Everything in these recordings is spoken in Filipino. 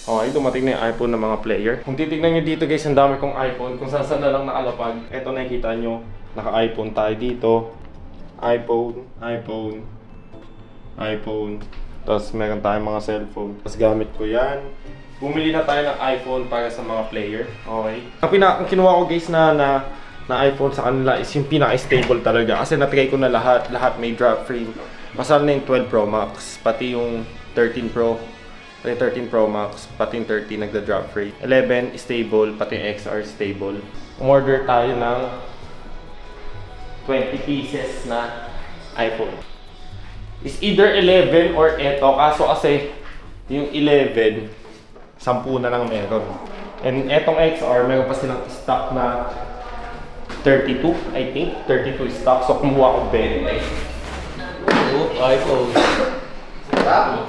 Okay, dumating na yung iPhone ng mga player. Kung titignan nyo dito guys, ang dami kong iPhone. Kung saan na lang nakalapag. Ito nakikita nyo, naka-iPhone tayo dito. iPhone. Tapos meron tayong mga cellphone. Tapos gamit ko yan. Bumili na tayo ng iPhone para sa mga player. Okay. Ang kinuha ko guys na iPhone sa kanila is yung pinaka-stable talaga. Kasi na-try ko na lahat. Lahat may drop free. Masal na yung 12 Pro Max. Pati yung 13 Pro. Pati 13 Pro Max. Pati yung 13 nagda-drop free. 11 stable. Pati yung XR stable. Umorder tayo ng 20 pieces na iPhone. Is either 11 or eto. Kaso kasi yung 11, 10 na lang meron. And etong XR, meron pa silang stock na 32, I think. 32 stock. So kumuha ko 20. Oh, iPhone. Sarap.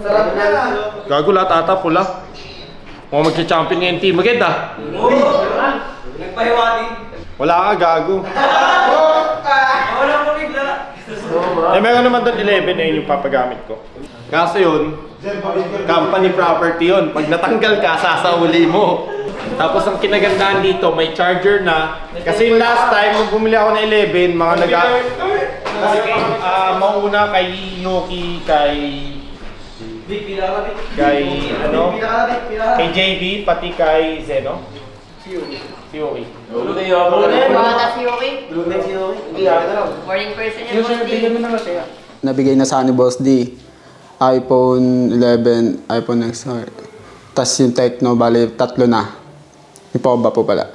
Sarap na. Gago lahat ata pula. Kung magcha-champion ngayon team, maganda. Nagpahiwati. Wala ka, gago. Wala mo bigla. Eh, meron naman doon 11 eh, yung papagamit ko. Kaso yun, company property yun. Pag natanggal ka, sasauli mo. Tapos ang kinagandaan dito, may charger na. Kasi yung last time, nung bumili ako ng 11, mga mauna kay Yoki, kay JB, pati kay Zeno. Si Yoki. Morning person yung boss D. Nabigay na sa ni Boss D. iPhone 11, iPhone XR. Tapos yung Tecno, bali, 3 na. Yung Poba po pala.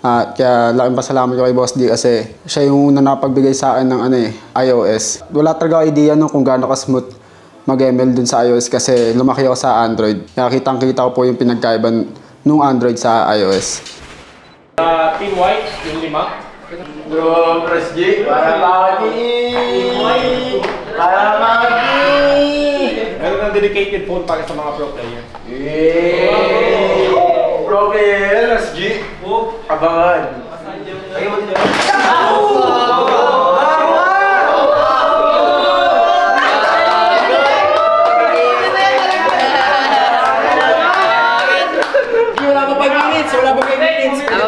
Kaya laking pasalamat ko kay Boss D kasi siya yung una napagbigay sa akin ng iOS. Wala talaga idea kung gaano ka-smooth mag-ML dun sa iOS kasi lumaki ako sa Android. Kaya kitang-kita ko po yung pinagkaiba nung Android sa iOS. Team White, yung 5. Bro, Press G. Para Maki. Para Maki. Meron ng dedicated phone para sa mga pro player. Pro player, Press G. Abangan. Wala pa 5 minutes. Ako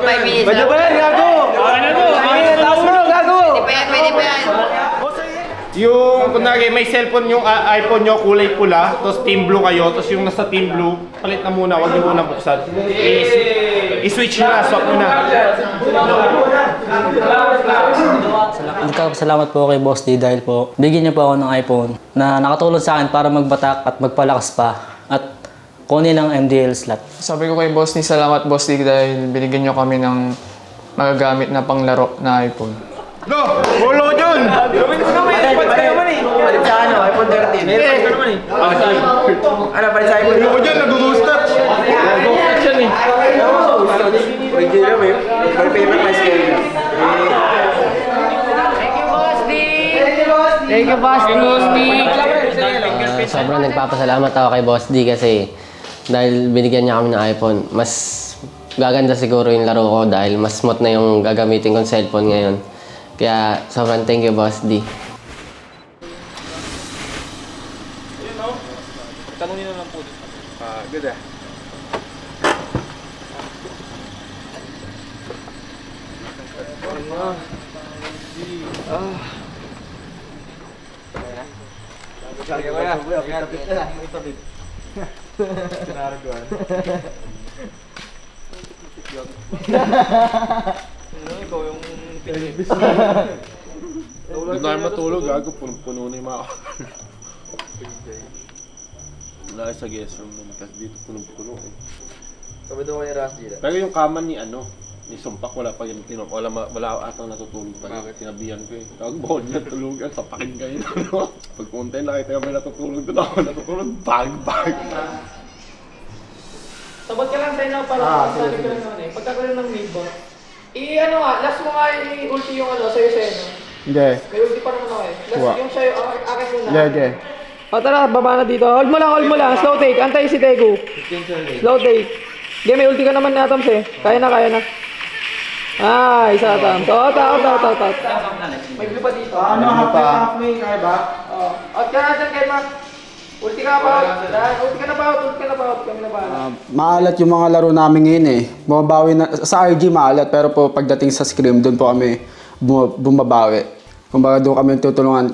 5 minutes. Bada ba yan, gago? Ano to? Taas mo, gago! Pwede pa yan. Yung, kunwari, may cellphone yung iPhone nyo, kulay pula, tapos team blue kayo, tapos yung nasa team blue, palit na muna, huwag nyo muna buksan. I-switch nyo na, swap nyo na. Salamat po kay Boss D dahil po bigyan niyo po ako ng iPhone na nakatulong sa akin para magbatak at magpalakas pa at kunin ang MDL slot. Sabi ko kay Boss D, salamat Boss D dahil binigyan niyo kami ng magagamit na panglaro na iPhone. No! Bolo dyan! Palit sa iPhone 13. Ito naman eh. Ano, palit sa iPhone? Bolo dyan, nag-go-touch! Nag-go-touch yan eh. Original, may favorite my scale. Thank you, Boss D. Sobrang nagpapasalamat ako kay Boss D kasi dahil binigyan niya kami ng iPhone, mas gaganda siguro yung laro ko dahil mas smooth na yung gagamitin kong cellphone ngayon. Kaya sobrang thank you, Boss D. Tanungin na lang po dito. Good eh. Hindi tayo matulog, gago. Puno na yung mga wala sa guest room naman kasi dito punong-puno eh. Sabi doon kay Ras Gila. Pero yung kama ni ni Sumpak wala pa yung wala atang natutulog pa. Sinabihan ko eh. Tawag bawal niya tulugan, sapakin kayo. Pag pumunta yun, nakita kami natutulog doon ako natutulog, bag. Sabot ka lang tayo para sabi ko lang naman eh. Pagkakaroon ng mailbox. Last mo nga i-ulti yung sa'yo sa'yo. Hindi. May ulti pa naman ako eh. Last yung sa'yo, akin muna. Hindi. O tara, baba na dito. Hold mo lang. Slow take. Antay si Tegu. Slow take. Okay, may ulti ka naman na Atoms eh. Kaya na. Isa Atoms. Out. May blue pa dito. Halfway, kaya ba? Out ka na dyan kay Mac. Ulti ka pa out. Ulti ka na pa out. Kami na ba? Maalat yung mga laro namin ngayon eh. Bumabawi na, sa RG maalat, pero po pagdating sa scrim, doon po kami bumabawi. Kumbaga doon kami tutulungan.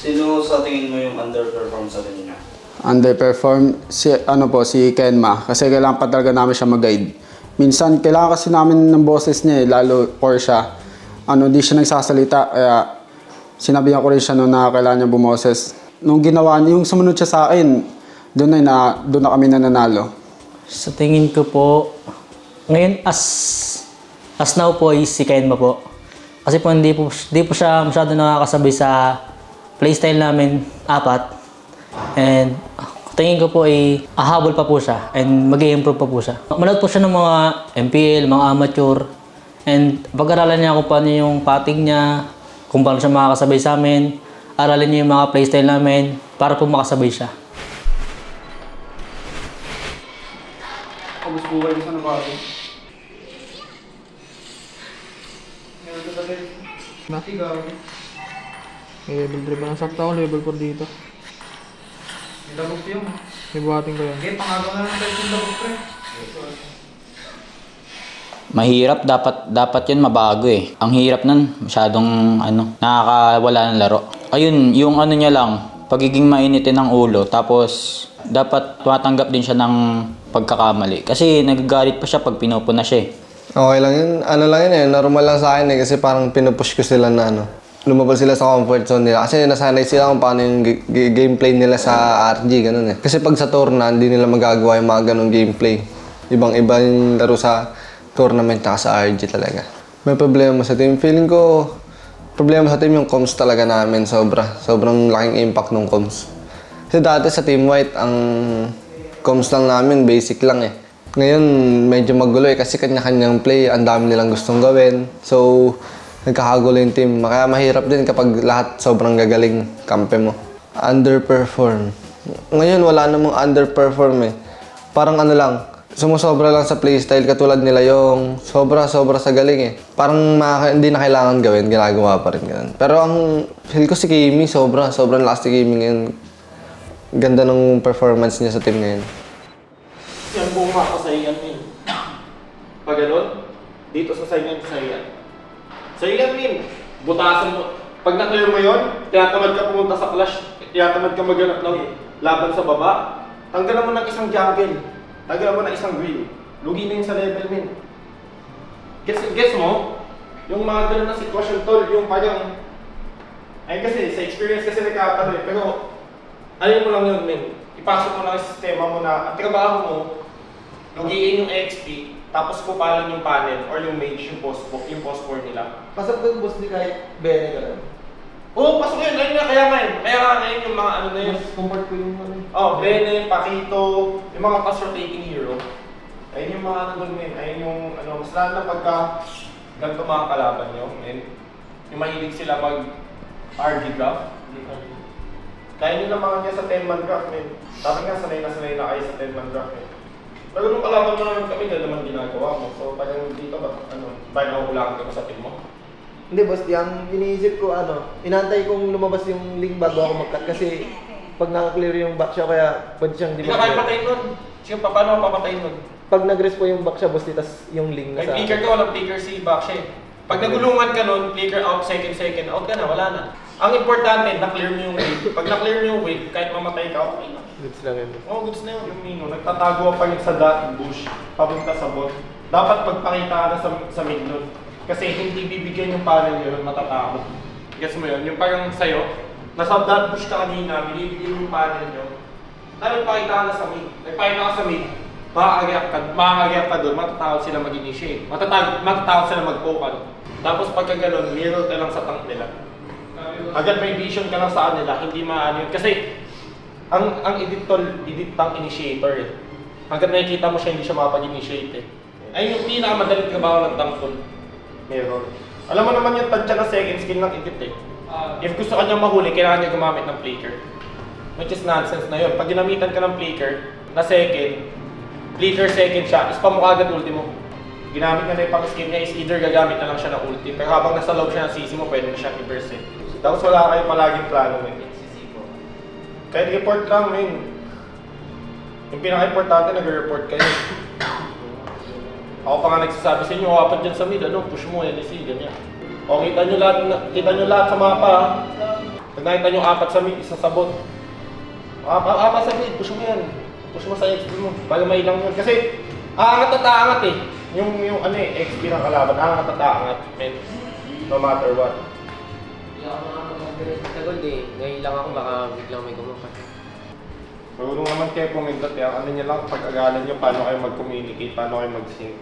Sino sa tingin mo yung underperform sa tingin niya? Underperform si Kenma kasi kailangan pa talaga namin siya mag-guide. Minsan kailangan kasi namin ng boses niya lalo Porsche. Di siya nagsasalita kaya sinabihan ko rin siya na kailangan niya bumoses. Nung ginawa niya, yung sumunod siya sa akin, doon na kami nananalo. Sa tingin ko po, ngayon as now po is si Kenma po. Kasi po hindi po siya masyado nakakasabay sa playstyle namin, 4. And tingin ko po ay hahabol pa po siya and mag-i-improve pa po siya. Manood po siya ng mga MPL, mga amateur. And pag-aralan niya kung paano yung patting niya, kung paano siya makakasabay sa amin. Aralin niya yung mga playstyle namin para po makasabay siya. Abos buhay ko sa nabago. Level 3 ba? Nasakta ako level 4 dito. Dabog yung. Ibuhatin ko yun. Okay, pangagawa na lang tayo yung dabog pre. Mahirap, dapat yun mabago eh. Ang hirap nun, masyadong nakakawala ng laro. Ayun, yung niya lang, pagiging mainitin ng ulo, tapos dapat tumatanggap din siya ng pagkakamali. Kasi nagagalit pa siya pag pinupuna siya eh. Okay lang yun, lang yun eh, normal lang sa akin eh, kasi parang pinupush ko sila na lumabas sila sa comfort zone nila. Kasi nasanay sila kung paano yung gameplay nila sa RG, ganun eh. Kasi pag sa tournament, hindi nila magagawa yung mga ganung gameplay. Ibang-iba yung laro sa tournament at sa RG talaga. May problema sa team. Feeling ko, problema sa team yung comms talaga namin. Sobrang laking impact ng comms. Kasi dati sa Team White, ang comms lang namin, basic lang eh. Ngayon, medyo magulo eh kasi kanya-kanyang play, ang dami nilang gustong gawin. So, nagkakagulo yung team. Kaya mahirap din kapag lahat sobrang gagaling kampe mo. Underperform. Ngayon, wala namang underperform eh. Parang lang, sumusobra lang sa playstyle katulad nila yung sobra sa galing eh. Parang hindi na kailangan gawin, ginagawa pa rin ganun. Pero ang feel ko si Kimi, sobrang lakas ni Kimi ngayon. Ganda ng performance niya sa team ngayon. Yan buong makasaiyan min. Pag ganun, dito sa sayan. Sayan min, butasan mo. Pag na-clear mo yun, tinatamad ka pumunta sa clash, tinatamad ka maghanap ng laban sa baba, tanggalan mo ng isang jungle, tanggalan mo ng isang green. Lugi na yun sa level min. Gets mo? Yung mga ganun na sitwasyon tol, yung parang, ay kasi sa experience kasi nagkakano eh, pero ayun mo lang yun min. Ipasok mo lang yung sistema mo na ang trabaho mo, lugiin yung XP, tapos kupalan yung panel or yung mage, yung post 4 nila. Pasok doon boss ni kahit bene ka lang. Oo, pasok yun. Ayun na, kaya nga yun yung mga na yun. Comfort ko yung Bene, Pakito, yung mga fast rotating hero. Ayun yung mga nandun men. Ayun yung mas lalo na pagka ganito mga kalaban nyo. Yung mahilig sila mag-RG graph. Kaya nyo lang mga niya sa 10-man graph men. Dapat nga sanay na kayo sa 10-man graph men. Pero nung kalaban mo naman kami, dahil naman ginagawa mo. So parang dito ba, bayan ako ulangan ka sa team mo? Hindi boss, ang iniisip ko inantay kong lumabas yung link bago ako mag-cut kasi pag naka-clear yung back siya kaya pwede siyang di ba kaya patayin nun? Sige, paano ako papatayin nun? Pag nag-respo yung back siya boss, tas yung link na sa... May flicker ka, walang flicker si back siya eh. Pag nagulungan ka nun, flicker out, second out ka na, wala na. Ang importante, na-clear mo yung wave. Pag na-clear mo yung wave, kahit mamatay ka, okay na. Goods lang yun. Oo, goods na yun. Yung Mino, nagtatago pa rin sa dotted bush, papunta sa bot. Dapat pagpakita ka na sa mid nun. Kasi hindi bibigyan yung panel yun, matatakot. Guess mo yun? Yung parang sa'yo, nasa dot bush ka kanina, binibigyan yung panel nyo. Dapat pakita ka na sa mid. Nagpakita ka sa mid, makakagyak ka doon, matatakot sila mag-initiate. Matatakot sila mag-pokan. Tapos pagka ganun, mirror ka lang sa tank nila. Agad may vision ka lang sa kanila, hindi maano yun. Kasi, ang edit tank initiator eh. Hanggang nakikita mo siya, hindi siya makapag-initiate eh. Ay yung pinakamadaling trabaho ng tank tool. Mirror. Alam mo naman yung tansya na second skill ng edit eh. If gusto ka niyang mahuli, kailangan niya gumamit ng flicker. Which is nonsense na yun. Pag ginamitan ka ng flicker, na second, flicker second siya, spam mo agad ulti mo. Ginamit na yung pang-skill niya is either gagamit na lang siya ng ulti, pero habang nasa loob siya ng CC mo, pwede na siya i-burst eh. Tapos wala kayong palaging plano eh. Pag nag-clear yung wave, pag nag-clear yung wave, kahit mamatay ka, okay na. Ang importante, na-clear mo yung wave. Pag na-clear mo yung wave, kahit mamatay ka, okay na. Kahit report lang, men. Yung pinaka-importante, nag-report kayo. Ako pa nga nagsasabi sa inyo, apat dyan sa mid, push mo, LEC, ganyan. O, kita nyo lahat sa mapa, ha? Pag nakita nyo apat sa mid, isang sabot. Apat sa mid, push mo yan. Push mo sa XP mo, para mailang yun. Kasi, aangat at aangat eh. Yung XP ng kalaban, aangat at aangat, men. No matter what. Hindi ako makakapag-direct sa gold eh. Ngayon lang ako, baka biglang may gumukat. Marunong naman kayo pumindot eh. Ang ano nyo lang, pag-agalan nyo, paano kayo mag-communicate, paano kayo mag-sync.